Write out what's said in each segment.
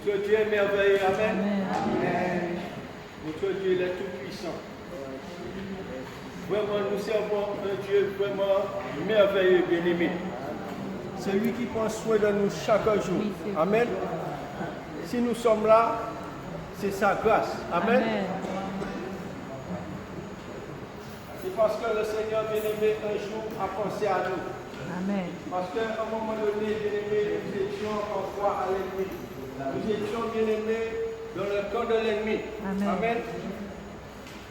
Notre Dieu est merveilleux. Amen. Amen. Notre Dieu est tout-puissant. Vraiment, nous servons un Dieu vraiment merveilleux, bien-aimé. C'est lui qui prend soin de nous chaque jour. Amen. Si nous sommes là, c'est sa grâce. Amen. C'est parce que le Seigneur bien-aimé un jour a pensé à nous. Amen. Parce qu'à un moment donné, bien-aimé, nous étions en foi à l'ennemi. Nous étions bien-aimés dans le camp de l'ennemi. Amen. Amen.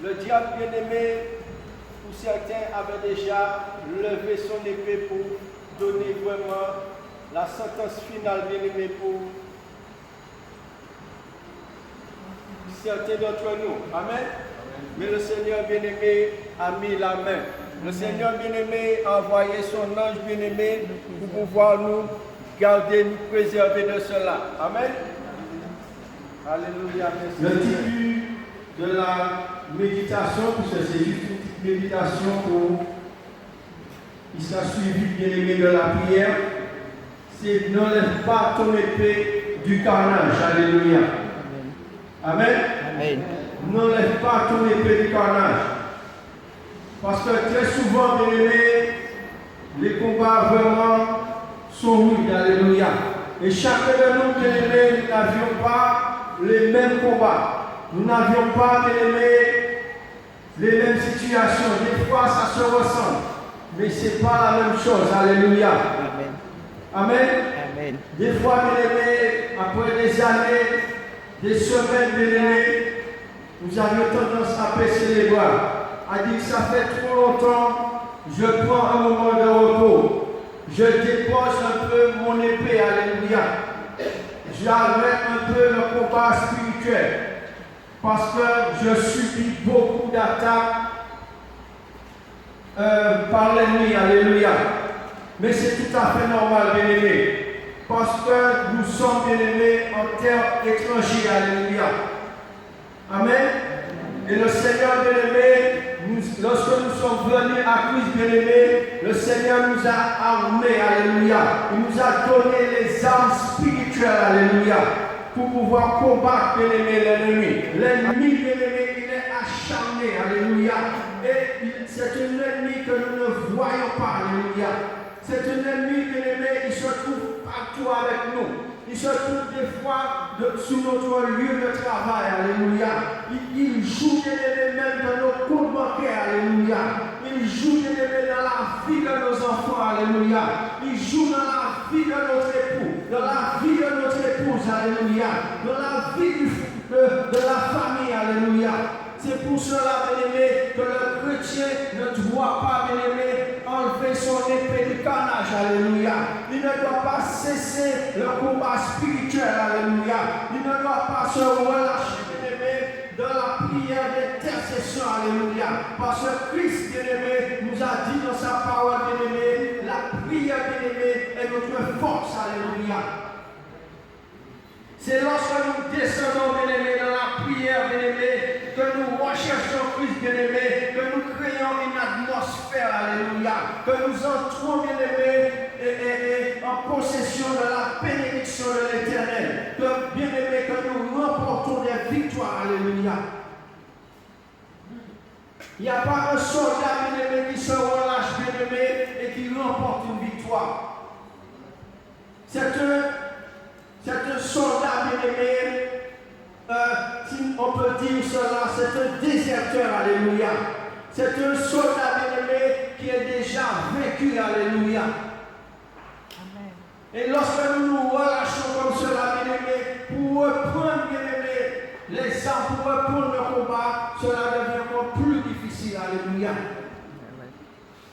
Le diable bien-aimé, pour certains, avait déjà levé son épée pour donner vraiment la sentence finale, bien-aimé, pour certains d'entre nous. Amen. Mais le Seigneur bien-aimé a mis la main. Le Seigneur bien-aimé a envoyé son ange bien-aimé pour pouvoir nous garder, nous préserver de cela. Amen. Alléluia. Le titre de la méditation, puisque c'est juste une petite méditation pour il sera suivi bien-aimé de la prière, c'est n'enlève pas ton épée du carnage. Alléluia. Amen. Amen. N'enlève pas ton épée du carnage. Parce que très souvent, bien-aimés, les combats vraiment sont rudes. Alléluia. Et chacun de nous, bien-aimés, nous n'avions pas les mêmes combats. Nous n'avions pas, bien-aimés, les mêmes situations. Des fois, ça se ressemble. Mais ce n'est pas la même chose. Alléluia. Amen. Amen. Amen. Des fois, bien-aimés, après des années, des semaines, bien-aimés, nous avions tendance à baisser les bras. A dit que ça fait trop longtemps, je prends un moment de repos. Je dépose un peu mon épée, alléluia. J'arrête un peu le combat spirituel. Parce que je subis beaucoup d'attaques par l'ennemi, alléluia. Mais c'est tout à fait normal, bien-aimé. Parce que nous sommes, bien-aimés, en terre étrangère, alléluia. Amen. Et le Seigneur, bien-aimé, lorsque nous sommes venus à Christ, bien-aimé, le Seigneur nous a armés, alléluia. Il nous a donné les armes spirituelles, alléluia, pour pouvoir combattre, bien-aimé, l'ennemi. L'ennemi, bien-aimé, il est acharné, alléluia. Et c'est un ennemi que nous ne voyons pas, alléluia. C'est un ennemi, bien-aimé, qui se trouve partout avec nous. Il se trouve des fois sur notre lieu de travail, alléluia. Il joue même dans nos comptes bancaires, alléluia. Il joue dans la vie de nos enfants, alléluia. Il joue dans la vie de notre époux, dans la vie de notre épouse, alléluia. Dans la vie de la famille, alléluia. C'est pour cela, bien-aimé, que le chrétien ne doit pas, bien-aimé, enlever son épée du carnage, alléluia. Il ne doit pas cesser le combat spirituel, alléluia. Il ne doit pas se relâcher, bien-aimé, dans la prière d'intercession, alléluia. Parce que Christ, bien-aimé, nous a dit dans sa parole, bien-aimé, la prière, bien-aimé, est notre force, alléluia. C'est lorsque nous descendons, bien-aimés, dans la prière, bien-aimés, que nous recherchons Christ, bien-aimé, que nous créons une atmosphère, alléluia, que nous entrons, bien-aimés, en possession de la bénédiction de l'Éternel, que, bien-aimés, que nous remportons des victoires, alléluia. Il n'y a pas un soldat, bien-aimé, qui se relâche, bien-aimé, et qui remporte une victoire. C'est un soldat, bien-aimé, si on peut dire cela, c'est un déserteur, alléluia. C'est un soldat, bien-aimé, qui est déjà vécu, alléluia. Amen. Et lorsque nous nous relâchons comme cela, bien-aimé, pour reprendre, bien-aimé, les armes, pour reprendre le combat, cela devient encore plus difficile, alléluia.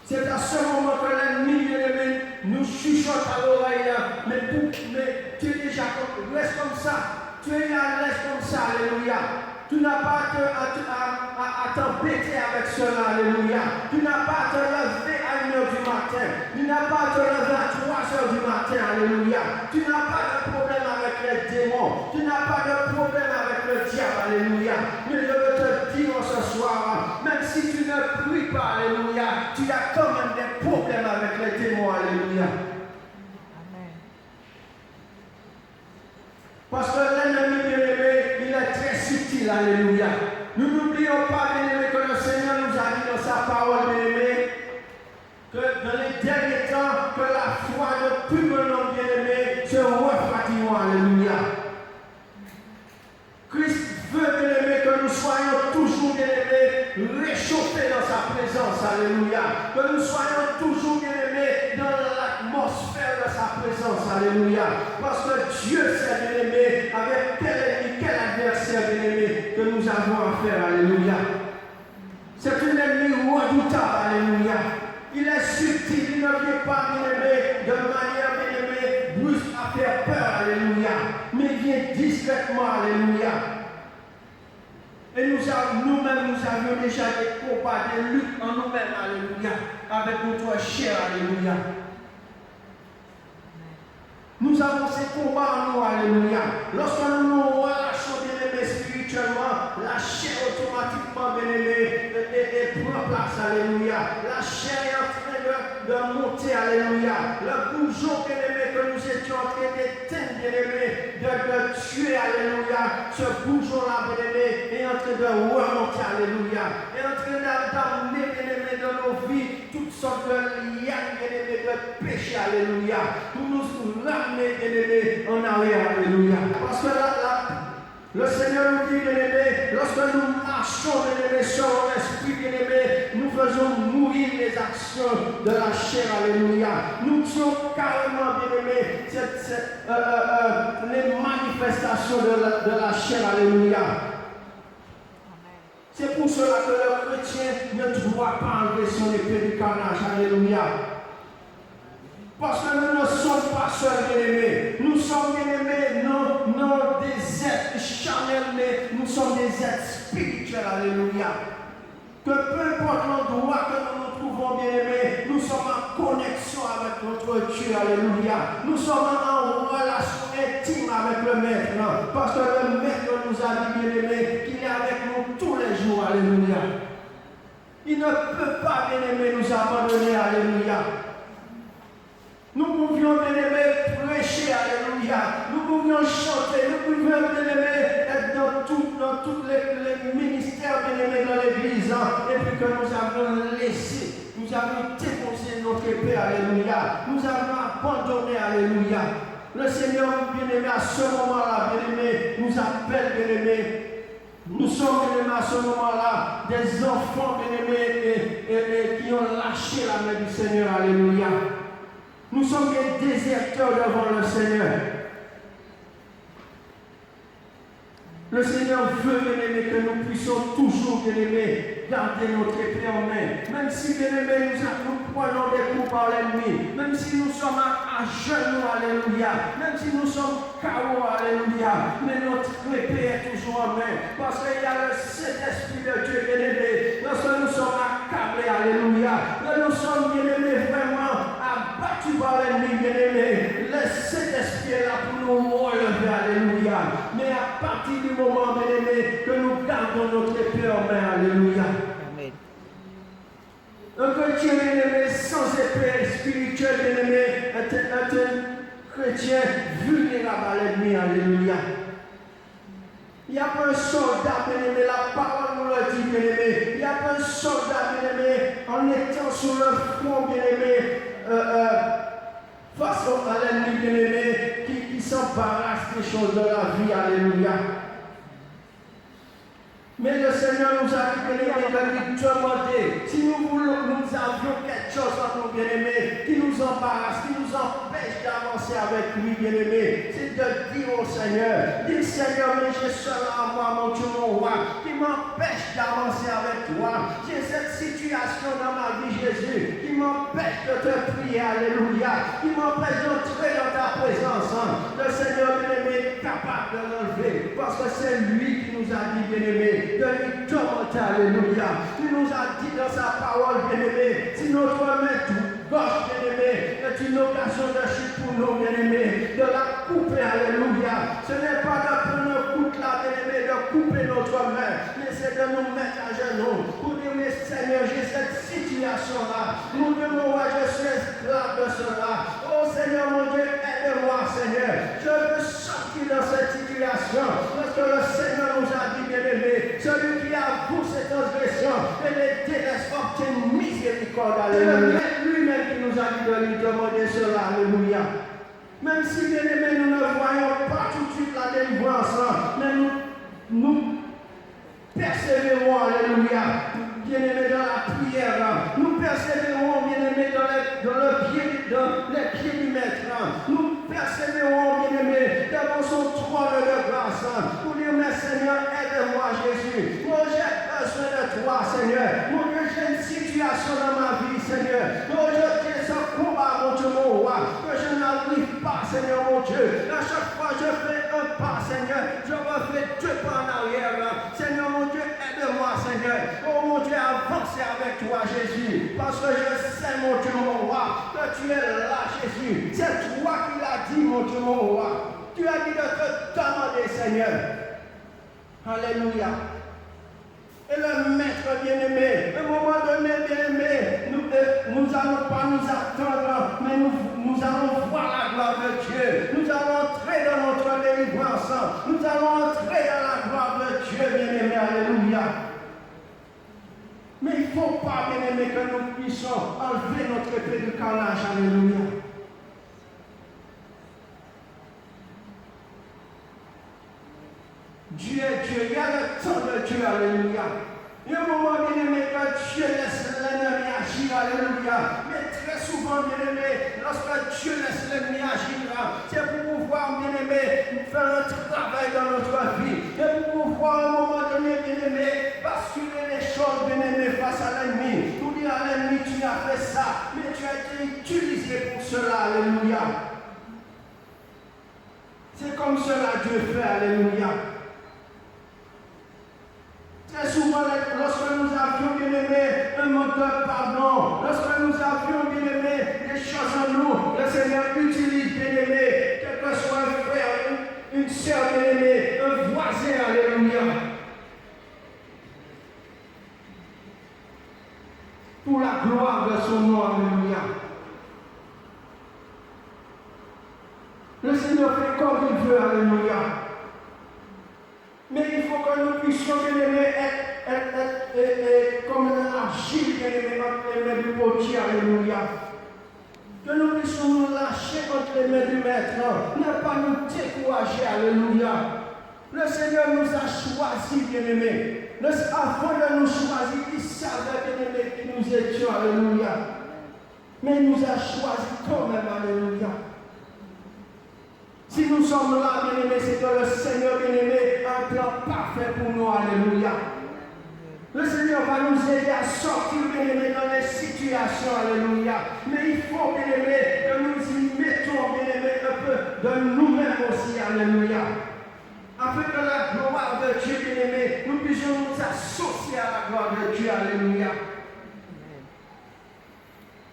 C'est à ce moment que l'ennemi, bien-aimé, nous chuchote à l'oreille, mais tu es déjà reste comme ça, tu es à l'aise comme ça, alléluia. Tu n'as pas à t'embêter avec cela, alléluia. Tu n'as pas à te lever à 1h du matin, tu n'as pas à te lever à 3h du matin, alléluia. Tu n'as pas de problème avec les démons, tu n'as pas de problème avec le diable, alléluia. Mais je veux te dire ce soir, même si tu ne pries pas, alléluia, tu as quand même des problèmes avec les démons, alléluia. Amen. Parce que l'ennemi n'oublions pas, bien-aimés, que le Seigneur nous a dit dans sa parole, bien-aimés, que dans les derniers temps, que la foi de plus grand nombre, bien-aimés, se refroidira. Alléluia. Christ veut, bien-aimés, que nous soyons toujours, bien-aimés, réchauffés dans sa présence. Alléluia. Que nous soyons toujours, bien-aimés, dans l'atmosphère de sa présence. Alléluia. Parce que Dieu sait, bien-aimés, avec quel ennemi, quel adversaire, bien-aimés, que nous avons à faire. Alléluia. C'est un ennemi redoutable. Alléluia. Il est subtil, il ne vient pas, bien-aimé, de manière, bien-aimé, brusque à faire peur. Alléluia. Mais il vient discrètement. Alléluia. Et nous-mêmes, nous avions déjà des combats, des luttes en nous-mêmes. Alléluia. Avec notre chair. Alléluia. Nous avons ces combats en nous, alléluia. Lorsque nous nous relâchons, bien-aimés, spirituellement, la chair automatiquement, bien-aimés, prend place, alléluia. La chair est en train de monter, alléluia. Le bourgeon, bien-aimé, que nous étions en train d'éteindre, bien-aimé, de tuer, alléluia. Ce bourgeon-là, bien-aimé, est en train de remonter, alléluia. Est en train d'amener, bien-aimé, dans nos vies, toutes sortes de liens, bien-aimé, de péché, alléluia. Pour nous ramener, bien-aimé, en arrière, alléluia. Parce que là, le Seigneur nous dit, bien-aimé, lorsque nous marchons, bien-aimé, sur l'esprit, bien-aimé, nous faisons mourir les actions de la chair, alléluia. Nous tuons carrément, bien-aimé, les manifestations de la chair, alléluia. C'est pour cela que le chrétien ne doit pas enlever son épée du carnage, alléluia. Parce que nous ne sommes pas seuls, bien-aimés. Nous sommes, bien-aimés, non des êtres charnels, mais nous sommes des êtres spirituels, alléluia. Que peu importe l'endroit que nous nous trouvons, bien-aimés, nous sommes en connexion avec notre Dieu, alléluia. Nous sommes en relation intime avec le Maître, parce que le Maître nous a dit, bien-aimés, qu'il est avec nous tous les jours, alléluia. Il ne peut pas, bien-aimés, nous abandonner, alléluia. Nous pouvions, bien-aimés, prêcher, alléluia. Nous pouvions chanter, nous pouvions, bien-aimés, être dans tous les ministères, bien-aimés, dans l'église. Et puis que nous avons laissé, nous avons déposé notre épée, alléluia. Nous avons abandonné, alléluia. Le Seigneur, bien-aimé, à ce moment-là, bien-aimé, nous appelle, bien-aimé. Nous sommes, bien-aimés, à ce moment-là, des enfants, bien-aimés, qui ont lâché la main du Seigneur, alléluia. Nous sommes des déserteurs devant le Seigneur. Le Seigneur veut, bien-aimé, que nous puissions toujours, bien-aimé, garder notre épée en main. Même si, bien-aimé, nous prenons des coups par l'ennemi. Même si nous sommes à genoux, alléluia. Même si nous sommes KO, alléluia. Mais notre épée est toujours en main. Parce qu'il y a le Saint-Esprit de Dieu, bien-aimé. Lorsque nous sommes accablés, alléluia. Là, nous sommes, bien-aimés, vraiment abattus par l'ennemi, bien-aimé. Le Saint-Esprit est là pour nous relever, alléluia. Mais à partir du moment, bien-aimé, que nous gardons notre épée en main, alléluia. Amen. Un chrétien, bien-aimé, sans épée spirituelle, bien-aimé, est un chrétien vulnérable à l'ennemi, alléluia. Il n'y a pas un soldat, bien-aimé, la parole nous le dit, bien-aimé. Il n'y a pas un soldat, bien-aimé, en étant sur le front, bien-aimé, face à l'ennemi, bien-aimé, qui s'embarrasse des choses de la vie, alléluia. Mais le Seigneur nous a dit, bien-aimé, de lui demander si nous avions quelque chose en nous, bien-aimé, qui nous embarrasse, qui nous empêche d'avancer avec lui, bien-aimé. C'est de dire au Seigneur, dis Seigneur, mais j'ai cela en moi, mon Dieu, mon roi, qui m'empêche d'avancer avec toi. J'ai cette situation dans ma vie, Jésus, qui m'empêche de te prier, alléluia, qui m'empêche d'entrer dans ta présence. Le Seigneur, bien-aimé, est capable de l'enlever, parce que c'est lui qui nous a dit, bien-aimé, de lui tourmenter, alléluia. Il nous a dit dans sa parole, bien-aimé, si notre main gauche, bien-aimé, est une occasion de chute pour nous, bien-aimé, de la couper, alléluia. Ce n'est pas de prendre un coup de là, bien-aimé, de couper notre main, mais c'est de nous mettre à genoux pour dire, mais Seigneur, j'ai cette situation-là. Mon Dieu, mon roi, je suis esclave de cela. Oh Seigneur, mon Dieu, aide-moi, Seigneur. Je veux sortir de cette situation, parce que le Seigneur nous a dit, bien-aimé, celui qui avoue cette miséricorde, alléluia. C'est lui-même qui nous a dit de lui demander cela, alléluia. Même si, bien aimé, nous ne voyons pas tout de suite la délivrance, mais nous persévérons, alléluia. Bien-aimés dans la prière, nous persévérons, bien-aimés, dans les pieds du maître. Nous persévérons, bien-aimés, devant son trône de grâce. Pour dire, mais Seigneur, aide-moi, Jésus. Moi, j'ai besoin de toi, Seigneur. Mon Dieu, j'ai une situation dans ma vie, Seigneur. Mon Dieu, j'ai ce combat, mon Dieu, mon roi, que je n'arrive pas, Seigneur, mon Dieu. À chaque fois, je fais un pas, Seigneur. Je refais deux pas en arrière. Seigneur, mon Dieu, aide-moi, Seigneur. Oh, mon Dieu, avancer avec toi, Jésus. Parce que je sais, mon Dieu, mon roi, que tu es là, Jésus. C'est toi qui l'as dit, mon Dieu, mon roi. Tu as dit de te demander, Seigneur. Alléluia. Et le maître bien-aimé, à un moment donné, bien-aimé, nous n'allons pas nous attendre, mais nous allons voir la gloire de Dieu. Nous allons entrer dans notre délivrance. Nous allons entrer dans la gloire de Dieu, bien-aimé. Alléluia. Mais il ne faut pas, bien-aimé, que nous puissions enlever notre épée de carnage. Alléluia. Dieu est Dieu, il y a le temps de Dieu, alléluia. Il y a un moment, bien-aimé, que Dieu laisse l'ennemi agir, alléluia. Mais très souvent, bien-aimé, lorsque Dieu laisse l'ennemi agir, c'est pour pouvoir, bien-aimé, faire un travail dans notre vie. C'est pour pouvoir, à un moment donné, bien-aimé, basculer les choses, bien-aimé, face à l'ennemi. Pour dire à l'ennemi, tu as fait ça, mais tu as été utilisé pour cela, alléluia. C'est comme cela Dieu fait, alléluia. Très souvent, lorsque nous avions, bien aimé, un manque de pardon, lorsque nous avions, bien aimé, des choses en nous, le Seigneur utilise, bien aimé, quel que soit un frère, une sœur, bien aimé, un voisin, alléluia. Pour la gloire de son nom, alléluia. Le Seigneur fait comme il veut, alléluia. Mais il faut que nous puissions, bien aimé, être comme un argile, bien aimé, entre les mains du potier, alléluia. Que nous puissions nous lâcher entre les mains du maître, ne pas nous décourager, alléluia. Le Seigneur nous a choisis, bien aimé. Avant de nous choisir, il savait, bien aimé, qui nous étions, alléluia. Mais il nous a choisis quand même, alléluia. Si nous sommes là, bien-aimés, c'est que le Seigneur, bien-aimé, a un plan parfait pour nous, alléluia. Le Seigneur va nous aider à sortir, bien-aimés, dans les situations, alléluia. Mais il faut, bien-aimés, que nous y mettons, bien-aimés, un peu de nous-mêmes aussi, alléluia. Afin que la gloire de Dieu, bien-aimés, nous puissions nous associer à la gloire de Dieu, alléluia.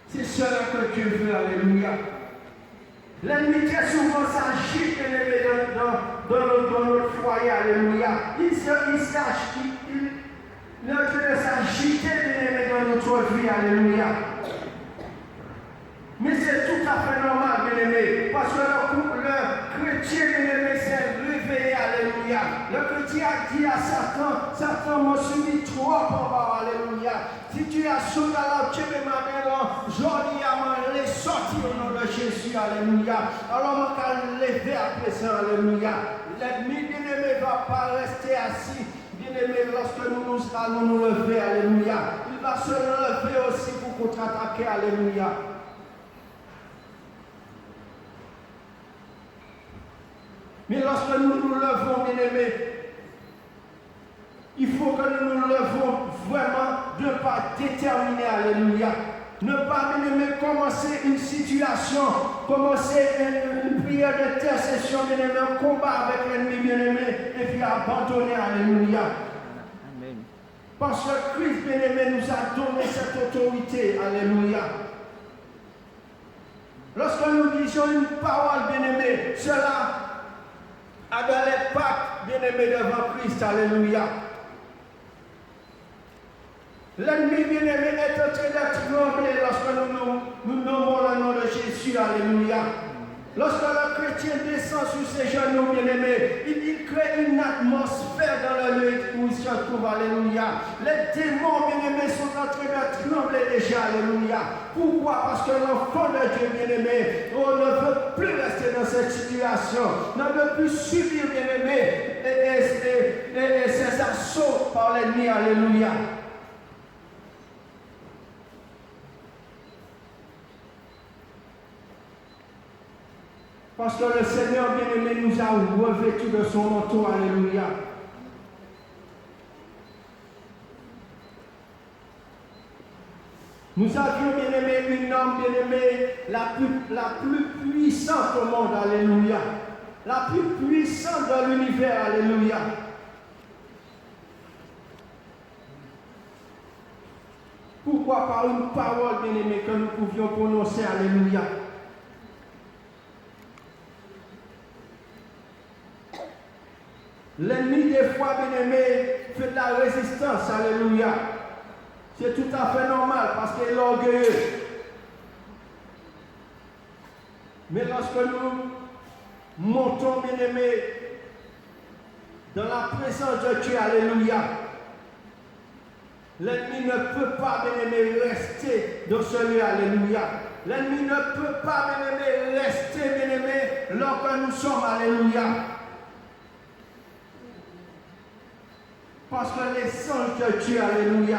C'est cela que Dieu veut, alléluia. L'ennemi très souvent s'agite, bien-aimé, dans notre foyer, alléluia. Il ne s'agite, bien-aimé, dans notre vie, alléluia. Mais c'est tout à fait normal, bien-aimé, parce que le chrétien, bien-aimé, s'est réveillé, alléluia. Le chrétien a dit à Satan, Satan m'a suivi trop en bas, alléluia. Si tu as sauté à la tête de ma mère, j'aurais à me sortir au nom de Jésus, alléluia. Alors, on va lever à présent, alléluia. L'ennemi, bien-aimé, ne va pas rester assis. Bien-aimé, lorsque nous allons nous lever, alléluia. Il va se lever aussi pour contre-attaquer, alléluia. Mais lorsque nous nous levons, bien-aimés, il faut que nous nous levons vraiment de pas déterminer, alléluia. Ne pas, bien-aimés, commencer une situation, commencer une prière d'intercession, bien-aimé, un combat avec l'ennemi, bien-aimé, et puis abandonner, alléluia. Amen. Parce que Christ, bien-aimé, nous a donné cette autorité, alléluia. Lorsque nous disons une parole, bien-aimé, cela a de l'impact, bien-aimé, devant Christ, alléluia. L'ennemi, bien-aimé, est en train de trembler lorsque nous nommons le nom de Jésus, alléluia. Lorsque le chrétien descend sur ses genoux, bien-aimés, il crée une atmosphère dans le lieu où il se trouve. Alléluia. Les démons, bien-aimés, sont en train de trembler déjà. Alléluia. Pourquoi? Parce que l'enfant de Dieu, bien-aimé, on ne veut plus rester dans cette situation. Ne veut plus subir, bien-aimé, et ces assauts par l'ennemi. Alléluia. Parce que le Seigneur bien-aimé nous a revêtus de son manteau. Alléluia. Nous avions bien-aimé une arme bien-aimée la plus puissante au monde. Alléluia. La plus puissante dans l'univers. Alléluia. Pourquoi? Par une parole bien-aimée que nous pouvions prononcer. Alléluia. L'ennemi, des fois, bien-aimé, fait de la résistance. Alléluia. C'est tout à fait normal parce qu'il est orgueilleux. Mais lorsque nous montons, bien-aimé, dans la présence de Dieu, alléluia, l'ennemi ne peut pas, bien-aimé, rester dans ce lieu. Alléluia. L'ennemi ne peut pas, bien-aimé, rester, bien-aimé, lorsque nous sommes. Alléluia. Parce que l'essence de Dieu, alléluia,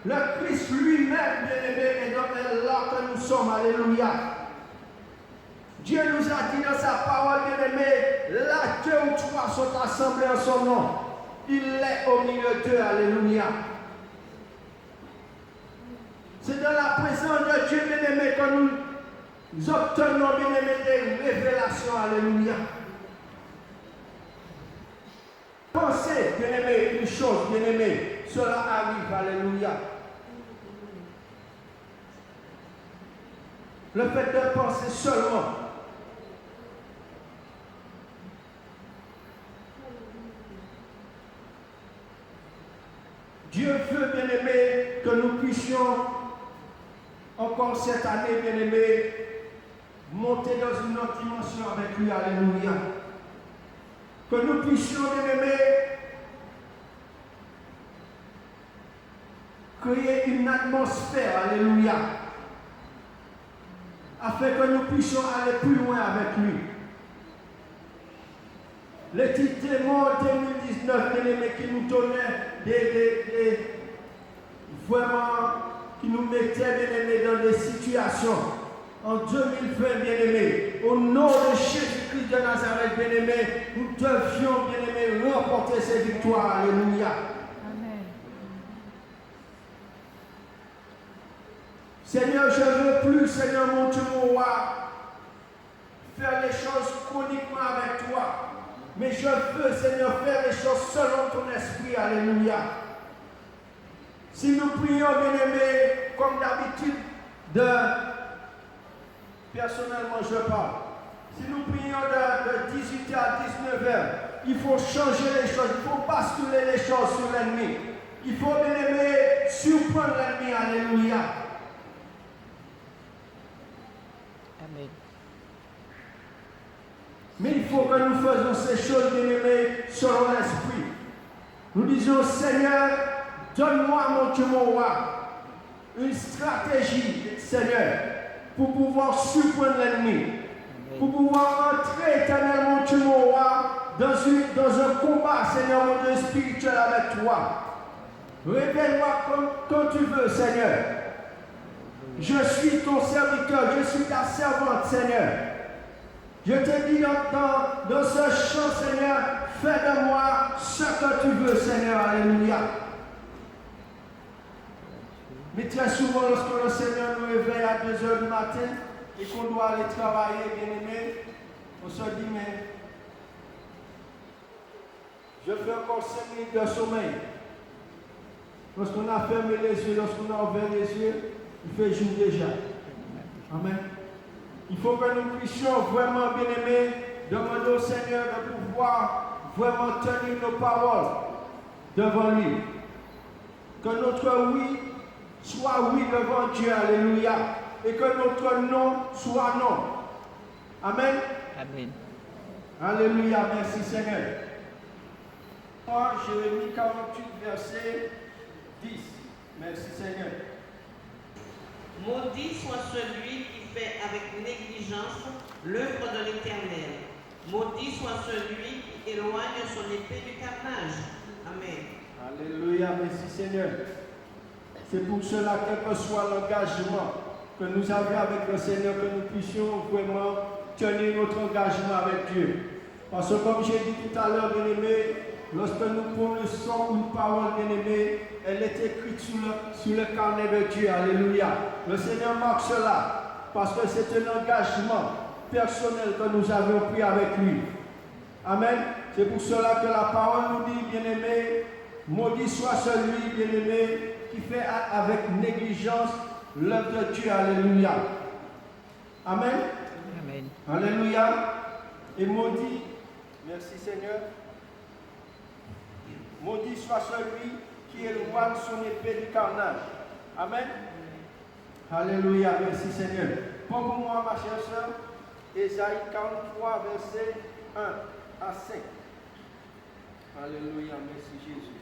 le Christ lui-même, bien-aimé, est là que nous sommes, alléluia. Dieu nous a dit dans sa parole, bien-aimé, là deux ou trois sont assemblés en son nom. Il est au milieu d'eux, alléluia. C'est dans la présence de Dieu, bien-aimé, que nous obtenons, bien-aimé, des révélations, alléluia. Pensez, bien-aimé, une chose, bien-aimé, cela arrive, alléluia. Le fait de penser seulement. Dieu veut, bien-aimé, que nous puissions, encore cette année, bien-aimé, monter dans une autre dimension avec lui, alléluia. Que nous puissions, bien-aimés, créer une atmosphère, alléluia, afin que nous puissions aller plus loin avec lui. Les titres démons 2019, bien-aimés, qui nous donnaient vraiment, qui nous mettaient, bien-aimés, dans des situations. En 2020, bien-aimés, au nom de Jésus-Christ de Nazareth, bien-aimés, nous devions, bien-aimés, remporter ces victoires. Alléluia. Amen. Seigneur, je ne veux plus, Seigneur, mon Dieu, mon roi, faire les choses chroniquement avec toi. Mais je veux, Seigneur, faire les choses selon ton esprit. Alléluia. Si nous prions, bien-aimés, comme d'habitude, personnellement, je parle. Si nous prions de 18h à 19h, il faut changer les choses, il faut basculer les choses sur l'ennemi. Il faut, bien-aimé, surprendre l'ennemi. Alléluia. Amen. Mais il faut que nous fassions ces choses, bien-aimés, selon l'esprit. Nous disons, Seigneur, donne-moi, mon Dieu, mon roi, une stratégie, Seigneur, pour pouvoir surprendre l'ennemi, pour pouvoir entrer éternellement, Dieu mon roi, dans un combat, Seigneur, mon Dieu, spirituel avec toi. Révèle-moi comme tu veux, Seigneur. Je suis ton serviteur, je suis ta servante, Seigneur. Je te dis dans ce chant, Seigneur, fais de moi ce que tu veux, Seigneur. Alléluia. Mais très souvent, lorsque le Seigneur nous réveille à 2h du matin et qu'on doit aller travailler, bien-aimé, on se dit, mais je fais encore 5 minutes de sommeil. Lorsqu'on a fermé les yeux, lorsqu'on a ouvert les yeux, il fait jour déjà. Amen. Il faut que nous puissions vraiment, bien-aimés, demander au Seigneur de pouvoir vraiment tenir nos paroles devant lui. Que notre oui soit oui devant Dieu, alléluia, et que notre non soit non. Amen. Amen. Alléluia, merci Seigneur. Moi, Jérémie 48, verset 10. Merci Seigneur. Maudit soit celui qui fait avec négligence l'œuvre de l'Éternel. Maudit soit celui qui éloigne son épée du carnage. Amen. Alléluia, merci Seigneur. C'est pour cela, quel que soit l'engagement que nous avions avec le Seigneur, que nous puissions vraiment tenir notre engagement avec Dieu. Parce que comme j'ai dit tout à l'heure, bien-aimé, lorsque nous prononçons une parole, bien-aimé, elle est écrite sur le carnet de Dieu. Alléluia. Le Seigneur marque cela parce que c'est un engagement personnel que nous avons pris avec lui. Amen. C'est pour cela que la parole nous dit, bien-aimé, maudit soit celui, bien-aimé, qui fait avec négligence l'œuvre de Dieu. Alléluia. Amen. Amen. Alléluia. Et maudit, merci Seigneur. Maudit soit celui qui éloigne son épée du carnage. Amen. Alléluia. Merci Seigneur. Pour moi, ma chère soeur, Ésaïe 43, verset 1 à 5. Alléluia. Merci Jésus.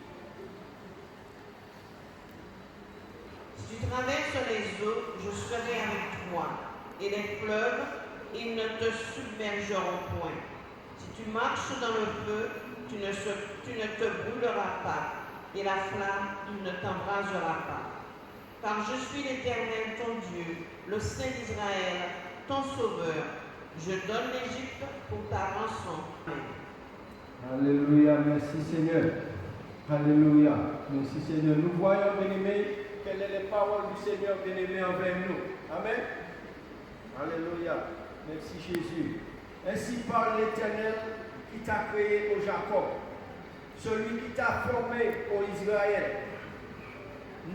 Si tu traverses les eaux, je serai avec toi, et les fleuves, ils ne te submergeront point. Si tu marches dans le feu, tu ne te brûleras pas, et la flamme ne t'embrasera pas. Car je suis l'Éternel, ton Dieu, le Saint d'Israël, ton Sauveur. Je donne l'Égypte pour ta rançon. Amen. Alléluia, merci Seigneur. Alléluia, merci Seigneur. Nous voyons, bien-aimés, quelles sont les paroles du Seigneur, bien-aimé, envers nous. Amen. Alléluia, merci Jésus. Ainsi parle l'Éternel qui t'a créé au Jacob, celui qui t'a formé au Israël.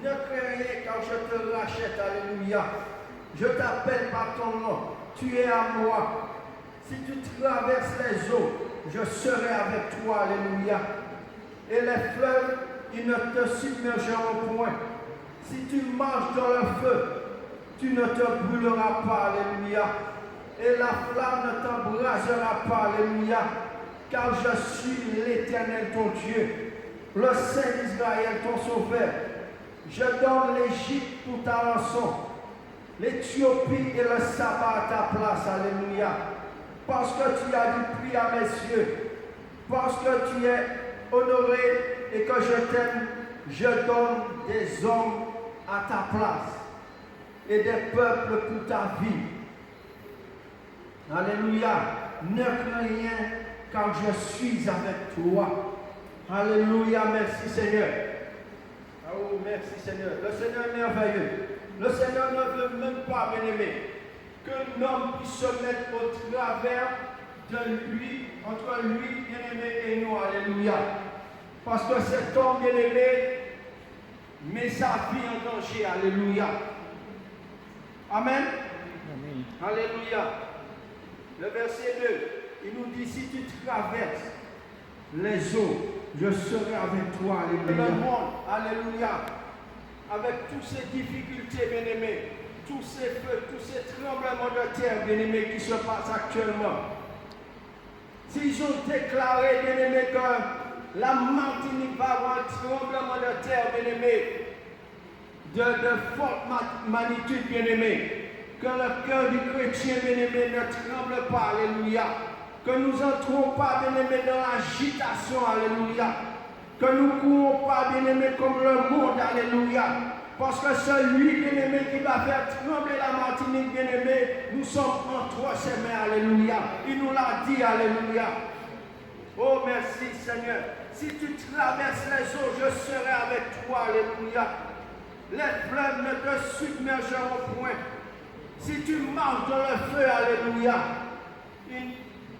Ne crains rien quand je te rachète, alléluia. Je t'appelle par ton nom, tu es à moi. Si tu traverses les eaux, je serai avec toi, alléluia. Et les fleuves, ils ne te submergeront point. Si tu marches dans le feu, tu ne te brûleras pas, alléluia. Et la flamme ne t'embrasera pas, alléluia. Car je suis l'Éternel, ton Dieu, le Saint d'Israël, ton Sauveur. Je donne l'Égypte pour ta rançon, l'Éthiopie et le sabbat à ta place, alléluia. Parce que tu as dit prix à mes yeux, parce que tu es honoré et que je t'aime, je donne des hommes à ta place et des peuples pour ta vie. Alléluia. Ne crains rien car je suis avec toi. Alléluia. Merci Seigneur. Oh, merci Seigneur. Le Seigneur est merveilleux. Le Seigneur ne veut même pas, bien-aimé, que l'homme puisse se mettre au travers de lui, entre lui, bien-aimé, et nous. Alléluia. Parce que cet homme, bien-aimé, met sa vie en danger. Alléluia. Amen. Amen. Alléluia. Le verset 2, il nous dit, si tu traverses les eaux, je serai avec toi. Alléluia. Le monde, alléluia, avec toutes ces difficultés, bien-aimés, tous ces feux, tous ces tremblements de terre, bien-aimés, qui se passent actuellement. S'ils ont déclaré, bien-aimés, que la Martinique va avoir un tremblement de terre, bien-aimés, de forte magnitude, bien-aimés, que le cœur du chrétien, bien-aimé, ne tremble pas, alléluia. Que nous n'entrons pas, bien-aimé, dans l'agitation, alléluia. Que nous ne courons pas, bien-aimé, comme le monde, alléluia. Parce que celui, bien-aimé, qui va faire trembler la Martinique, bien-aimé, nous sommes entre ses mains, alléluia. Il nous l'a dit, alléluia. Oh, merci, Seigneur. Si tu traverses les eaux, je serai avec toi, alléluia. Les fleuves ne te submergeront point. Si tu marches dans le feu, alléluia,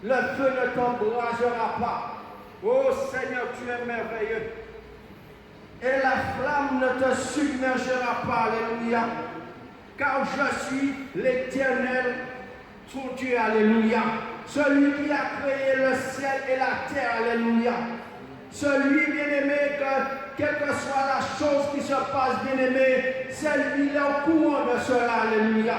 le feu ne t'embrasera pas. Oh Seigneur, tu es merveilleux. Et la flamme ne te submergera pas, alléluia. Car je suis l'Éternel, ton Dieu, alléluia. Celui qui a créé le ciel et la terre, alléluia. Celui, bien-aimé, que quelle que soit la chose qui se passe, bien-aimé, c'est lui, il est au courant de cela, alléluia.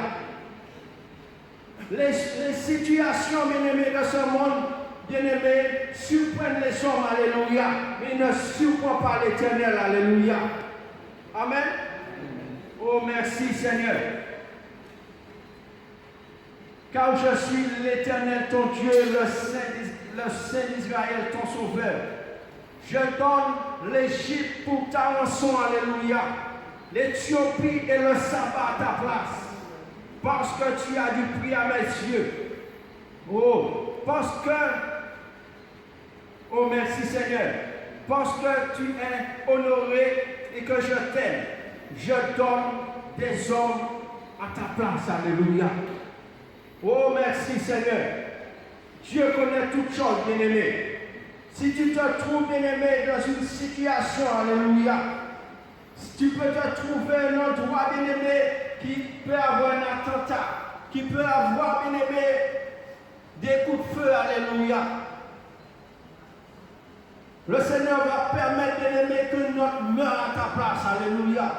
Les situations, bien-aimés, de ce monde, bien-aimés, surprennent les hommes, alléluia, mais ne surprennent pas l'Éternel, alléluia. Amen. Oh, merci Seigneur. Car je suis l'Éternel, ton Dieu, le Saint d'Israël, ton Sauveur. Je donne l'Égypte pour ta rançon, alléluia. L'Éthiopie et le sabbat à ta place. Parce que tu as du prix à mes yeux. Oh, parce que, oh merci Seigneur, parce que tu es honoré et que je t'aime, je donne des hommes à ta place, alléluia. Oh merci Seigneur, Dieu connaît toutes choses, bien-aimé. Si tu te trouves, bien-aimé, dans une situation, alléluia, tu peux te trouver un endroit, bien-aimé, qui peut avoir un attentat, qui peut avoir, bien-aimé, des coups de feu, alléluia. Le Seigneur va permettre, bien-aimé, que notre meure à ta place, alléluia.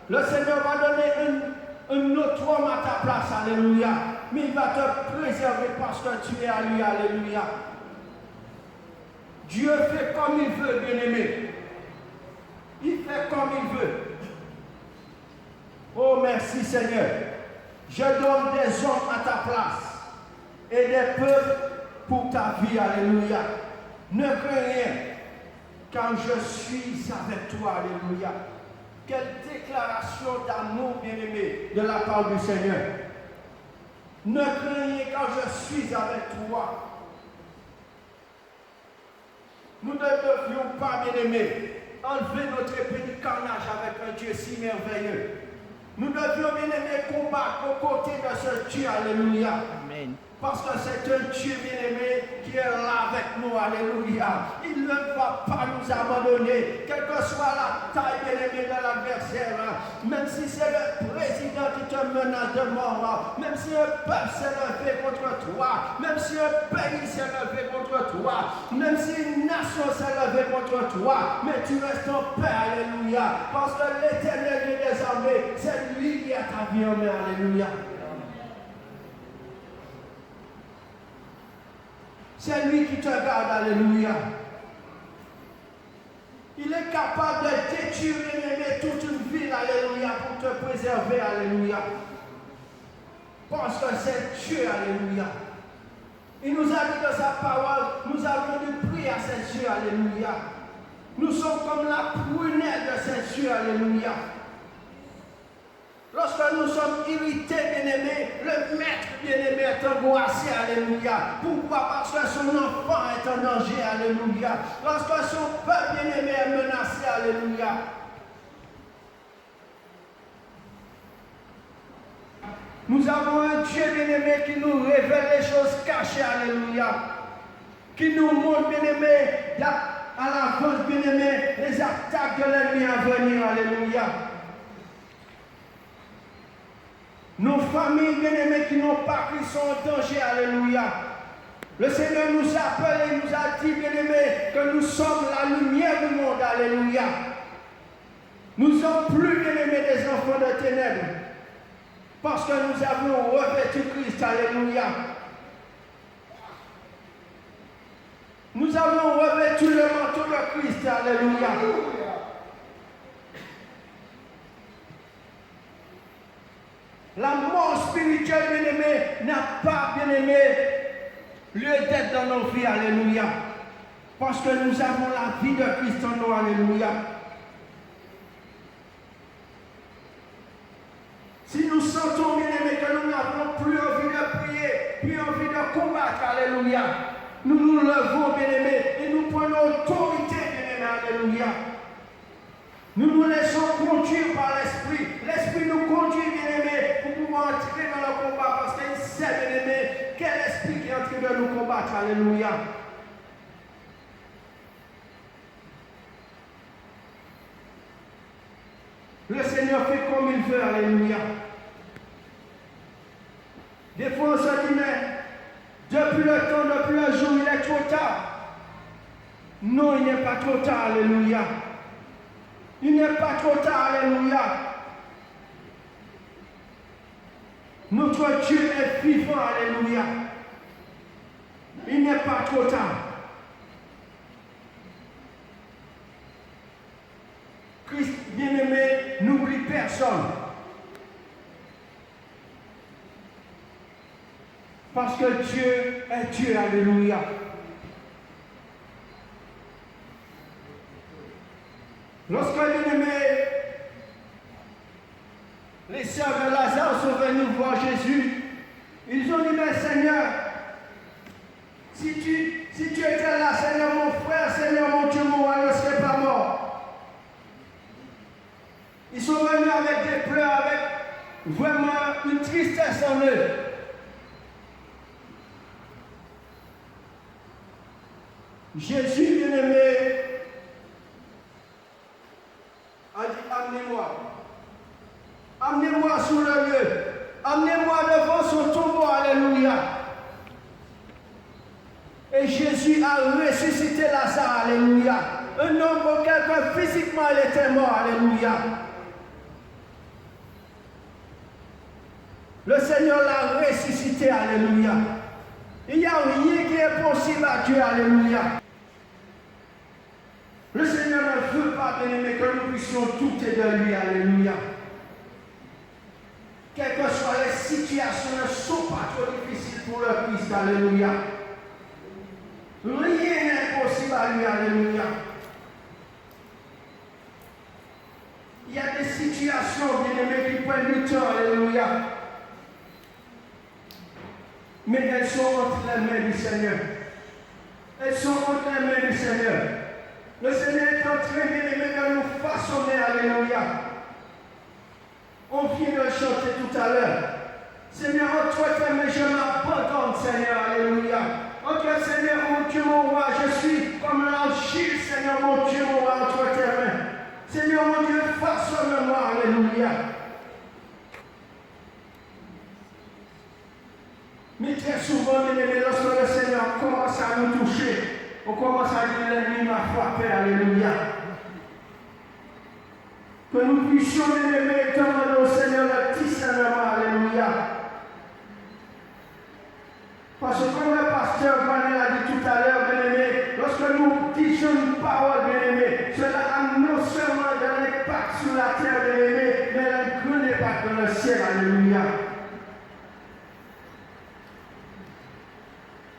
Le Seigneur va donner un autre homme à ta place, alléluia. Mais il va te préserver parce que tu es à lui, alléluia. Dieu fait comme il veut, bien-aimé. Il fait comme il veut. Oh, merci Seigneur. Je donne des hommes à ta place et des peuples pour ta vie, alléluia. Ne crains rien, car je suis avec toi, alléluia. Quelle déclaration d'amour, bien-aimé, de la part du Seigneur. Ne crains rien, car je suis avec toi. Nous ne devions pas, bien-aimés, enlever notre épée du carnage avec un Dieu si merveilleux. Nous devions, bien-aimés, combattre aux côtés de ce Dieu, alléluia. Amen. Parce que c'est un Dieu, bien-aimé, qui est là avec nous, alléluia. Il ne va pas nous abandonner, quelle que soit la taille, bien-aimé, de l'adversaire. Même si c'est le président qui te menace de mort, même si un peuple s'est levé contre toi, même si un pays s'est levé contre toi, même si une nation s'est levée contre toi, mais tu restes en paix, alléluia. Parce que l'Éternel des armées, c'est lui qui a ta vie en main, alléluia. C'est lui qui te garde, alléluia. Il est capable de détruire, bien-aimé, toute une ville, alléluia, pour te préserver, alléluia. Parce que c'est Dieu, alléluia. Il nous a dit de sa parole, nous avons du prix à ses yeux, alléluia. Nous sommes comme la prunelle de ses yeux, alléluia. Lorsque nous sommes irrités, bien-aimés, le maître, bien-aimé, est angoissé, alléluia. Pourquoi? Parce que son enfant est en danger, alléluia. Lorsque son peuple, bien-aimé, est menacé, alléluia. Nous avons un Dieu, bien-aimé, qui nous révèle les choses cachées, alléluia. Qui nous montre, bien-aimé, à l'avance, bien-aimé, les attaques de l'ennemi à venir, alléluia. Nos familles, bien-aimées, qui n'ont pas pris sont en danger, alléluia. Le Seigneur nous appelle et nous a dit, bien-aimés, que nous sommes la lumière du monde, alléluia. Nous ne sommes plus, bien-aimés, des enfants de ténèbres, parce que nous avons revêtu Christ, alléluia. Nous avons revêtu le manteau de Christ, alléluia. La mort spirituelle, bien-aimée, n'a pas, bien-aimé, lieu d'être dans nos vies, alléluia. Parce que nous avons la vie de Christ en nous, alléluia. Si nous sentons, bien-aimé, que nous n'avons plus envie de prier, plus envie de combattre, alléluia, nous nous levons, bien-aimé, et nous prenons autorité, bien-aimé, alléluia. Nous nous laissons conduire par l'Esprit. L'Esprit nous conduit, bien-aimé, pour pouvoir entrer dans le combat, parce qu'il sait, bien-aimé, quel esprit qui est en train de nous combattre. Alléluia. Le Seigneur fait comme il veut. Alléluia. Des fois, on se dit, mais depuis le temps, depuis le jour, il est trop tard. Non, il n'est pas trop tard. Alléluia. Il n'est pas trop tard, alléluia. Notre Dieu est vivant, alléluia. Il n'est pas trop tard. Christ bien-aimé n'oublie personne. Parce que Dieu est Dieu, alléluia. Lorsque bien-aimé, les sœurs de Lazare sont venues voir Jésus, ils ont dit, mais Seigneur, si tu étais là, Seigneur mon frère, Seigneur mon Dieu, mon roi ne serait pas mort. Ils sont venus avec des pleurs, avec vraiment une tristesse en eux. Jésus, bien-aimé, a dit, amenez-moi. Amenez-moi sur le lieu. Amenez-moi devant son tombeau, alléluia. Et Jésus a ressuscité Lazare, alléluia. Un homme auquel physiquement il était mort, alléluia. Le Seigneur l'a ressuscité, alléluia. Il n'y a rien qui est possible à Dieu, alléluia. Le Seigneur ne veut pas, bien-aimé, que nous puissions douter de lui, alléluia. Quelles que soient les situations, ne sont pas trop difficiles pour le Christ, alléluia. Rien n'est possible à lui, alléluia. Il y a des situations, bien-aimés, qui prennent du temps, alléluia. Mais elles sont entre les mains du Seigneur. Elles sont entre les mains du Seigneur. Le Seigneur est en train, bien-aimé, de nous façonner, alléluia. On vient de chanter tout à l'heure. Seigneur, entre tes mains, je m'abandonne, Seigneur, alléluia. Entre Seigneur, mon Dieu, mon roi, je suis comme l'argile, Seigneur, mon Dieu, mon roi, entre tes mains. Seigneur, mon Dieu, façonne-moi, alléluia. Mais très souvent, bien-aimé, lorsque le Seigneur commence à nous toucher, on commence à dire l'ennemi m'a frappé, alléluia. Que nous puissions, bien-aimé, demander au Seigneur le discernement, alléluia. Parce que comme le pasteur Vanel a dit tout à l'heure, bien-aimé, lorsque nous disons une parole, bien-aimé, cela a non seulement un impact sur la terre, bien-aimé, mais un grand impact dans le ciel, alléluia.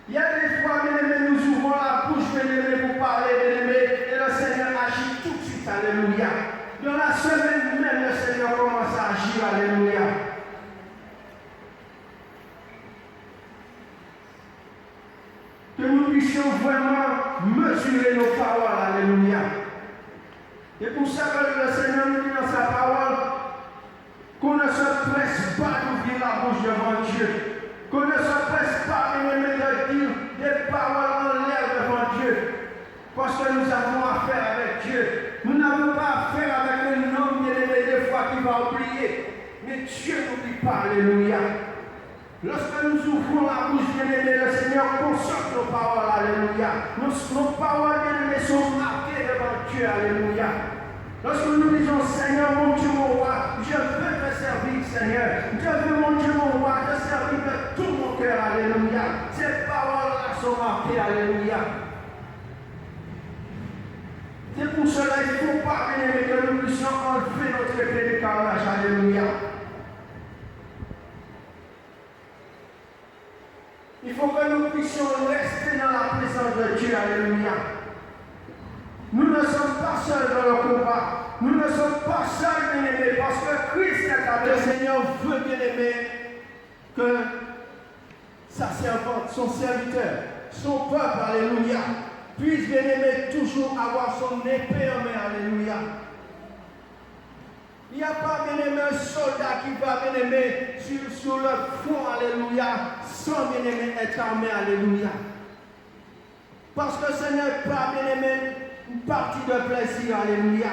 Il y a des fois, bien-aimé, nous ouvrons la bouche, bien-aimé, pour parler, bien-aimé, et le Seigneur agit tout de suite, alléluia. Dans la semaine même, le Seigneur commence à agir, alléluia. Que nous puissions vraiment mesurer nos paroles, alléluia. Et pour ça que le Seigneur nous dit dans sa parole, qu'on ne se presse pas d'ouvrir la bouche devant Dieu. Qu'on ne se presse pas, bien-aimé, de dire des paroles en l'air devant Dieu. Parce que nous avons affaire avec Dieu. Nous n'avons pas affaire avec un homme, bien-aimé, des fois qui va oublier. Mais Dieu n'oublie pas, alléluia. Lorsque nous ouvrons la bouche, bien-aimé, le Seigneur consomme nos paroles, alléluia. Nos paroles, bien-aimés, sont marquées devant Dieu, alléluia. Lorsque nous disons, Seigneur, mon Dieu, mon roi, je veux te servir, Seigneur. Je veux, mon Dieu, mon roi, te servir de tout mon cœur, alléluia. Ces paroles-là sont marquées, alléluia. C'est pour cela qu'il ne faut pas, bien-aimé, que nous puissions enlever notre épée de carnage, alléluia. Il faut que nous puissions rester dans la présence de Dieu, alléluia. Nous ne sommes pas seuls dans le combat. Nous ne sommes pas seuls, bien-aimés, parce que Christ est avec le Seigneur veut, bien-aimé, que sa servante, son serviteur, son peuple, alléluia, puisse, bien-aimé, toujours avoir son épée en main, alléluia. Il n'y a pas, bien-aimé, un soldat qui va, bien-aimé, sur le front, alléluia, sans, bien-aimé, être armé, alléluia. Parce que ce n'est pas, bien-aimé, une partie de plaisir, alléluia.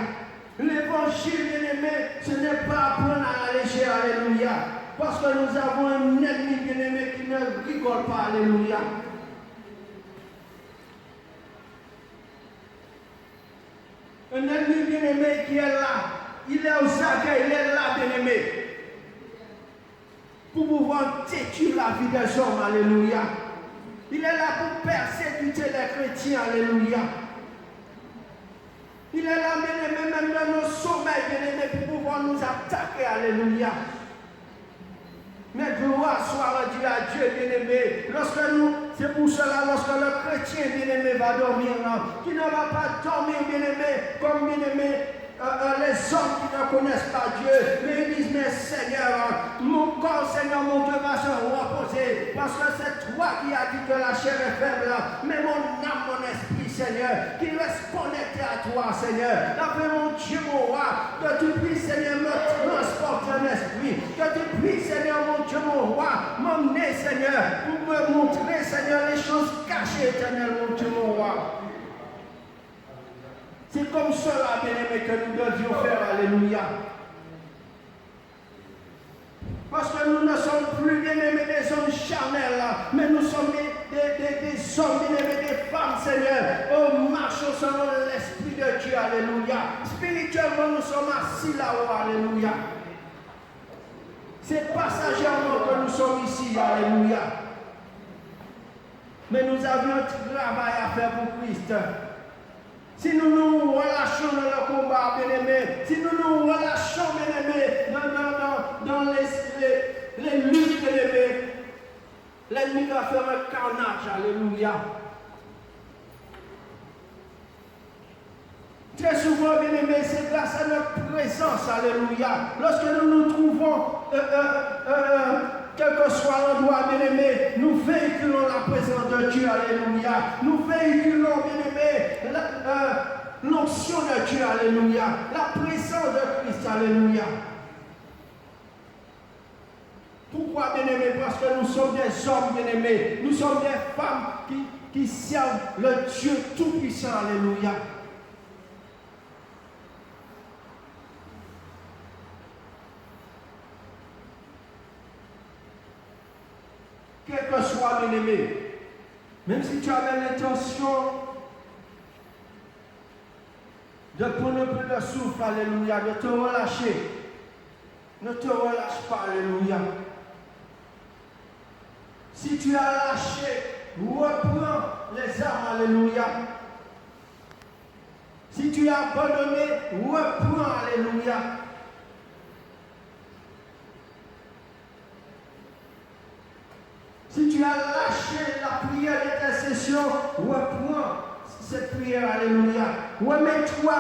L'évangile, bien-aimé, ce n'est pas prendre à la légère, alléluia. Parce que nous avons un ennemi, bien-aimé, qui ne rigole pas, alléluia. Un ennemi, bien-aimé, qui est là. Il est aux aguets, il est là, bien-aimé. pour pouvoir détruire la vie des hommes. Alléluia. Il est là pour persécuter les chrétiens. Alléluia. Il est là, bien-aimé, même dans nos sommeils, bien-aimé, pour pouvoir nous attaquer. Alléluia. Mais gloire soit rendue à Dieu, bien-aimé. C'est pour cela, lorsque le chrétien, bien-aimé, va dormir, qui ne va pas dormir, bien-aimé, comme bien-aimé, les hommes qui ne connaissent pas Dieu, mais ils disent, mais Seigneur, mon corps, Seigneur, mon Dieu va se reposer, parce que c'est toi qui as dit que la chair est faible, mais mon âme, mon esprit, Seigneur, qui reste connecté à toi, Seigneur. Après mon Dieu, mon roi, que tu puisses, Seigneur, me transporter en esprit, que tu puisses, Seigneur, mon Dieu, mon roi, m'emmener, Seigneur, pour me montrer, Seigneur, les choses cachées, éternel, mon Dieu, mon roi. C'est comme cela, bien-aimé, que nous devions faire. Alléluia. Parce que nous ne sommes plus, bien-aimés, des hommes charnels, mais nous sommes des hommes, bien-aimés, des femmes, Seigneur. Oh, marchons selon l'Esprit de Dieu. Alléluia. Spirituellement, nous sommes assis là-haut. Alléluia. C'est passagèrement que nous sommes ici. Alléluia. Mais nous avions un travail à faire pour Christ. Si nous nous relâchons dans le combat, bien-aimé, si nous nous relâchons, bien-aimé, dans les luttes, bien-aimé, l'ennemi va faire un carnage. Alléluia. Très souvent, bien-aimé, c'est grâce à notre présence. Alléluia. Lorsque nous nous trouvons, quel que soit l'endroit, bien-aimé, nous véhiculons la présence de Dieu. Alléluia. Nous véhiculons, bien-aimé, l'onction de Dieu. Alléluia. La présence de Christ. Alléluia. Pourquoi, bien-aimé? Parce que nous sommes des hommes, bien-aimés. Nous sommes des femmes qui servent le Dieu Tout-Puissant. Alléluia. Quel que soit, bien-aimé, même si tu avais l'intention de prendre un peu de souffle, alléluia, de te relâcher, ne te relâche pas, alléluia. Si tu as lâché, reprends les armes, alléluia. Si tu as abandonné, reprends, alléluia. Si tu as lâché la prière d'intercession, reprends cette prière, alléluia. Remets-toi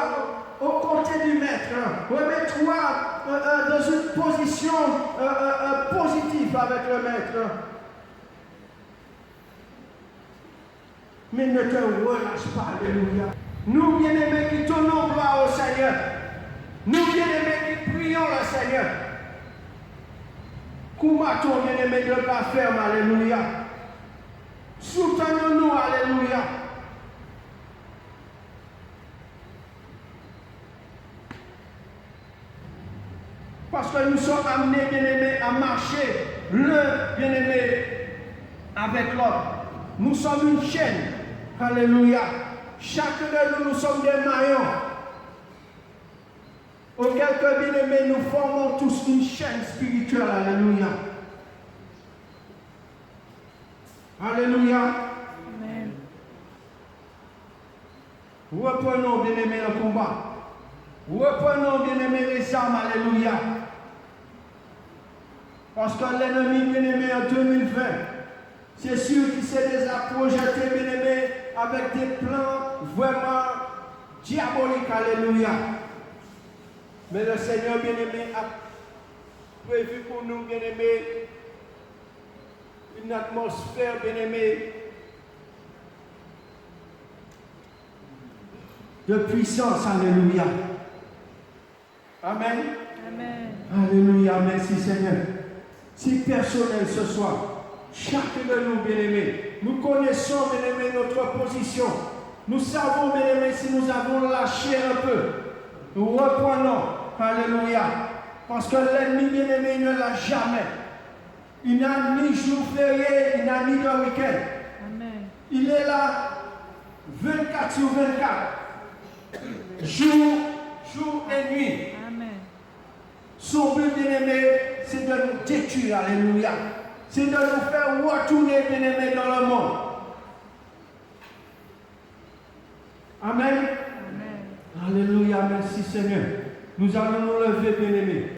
au côté du maître. Remets-toi dans une position positive avec le maître. Mais ne te relâche pas, alléluia. Nous, bien-aimés, qui donnons gloire au Seigneur. Nous, bien-aimés, qui prions le Seigneur. Combattons, bien-aimés, de la ferme, alléluia. Soutenons-nous, alléluia. Parce que nous sommes amenés, bien-aimés, à marcher l'un, bien-aimé, avec l'autre. Nous sommes une chaîne, alléluia. Chacun de nous sommes des maillons. Auquel que, bien-aimés, nous formons tous une chaîne spirituelle, alléluia. Alléluia. Amen. Reprenons, bien-aimés, le combat. Reprenons, bien-aimés, les armes, alléluia. Parce que l'ennemi, bien-aimé, en 2020, c'est sûr qu'il s'est déjà projeté, bien-aimé, avec des plans vraiment diaboliques, alléluia. Mais le Seigneur, bien-aimé, a prévu pour nous, bien-aimé, une atmosphère, bien-aimé, de puissance, alléluia. Amen. Amen. Alléluia, merci Seigneur. Si personnel ce soir, chacun de nous, bien-aimés, nous connaissons, bien-aimés, notre position. Nous savons, bien-aimés, si nous avons lâché un peu, nous reprenons. Alléluia. Parce que l'ennemi, bien-aimé, il ne l'a jamais. Il n'a ni jour férié, il n'a ni de week-end. Amen. Il est là 24 sur 24. Jour et nuit. Amen. Son but, bien-aimé, c'est de nous détruire, alléluia. C'est de nous faire retourner, bien-aimés, dans le monde. Amen. Amen. Alléluia, merci Seigneur. Nous allons nous lever, bien-aimés.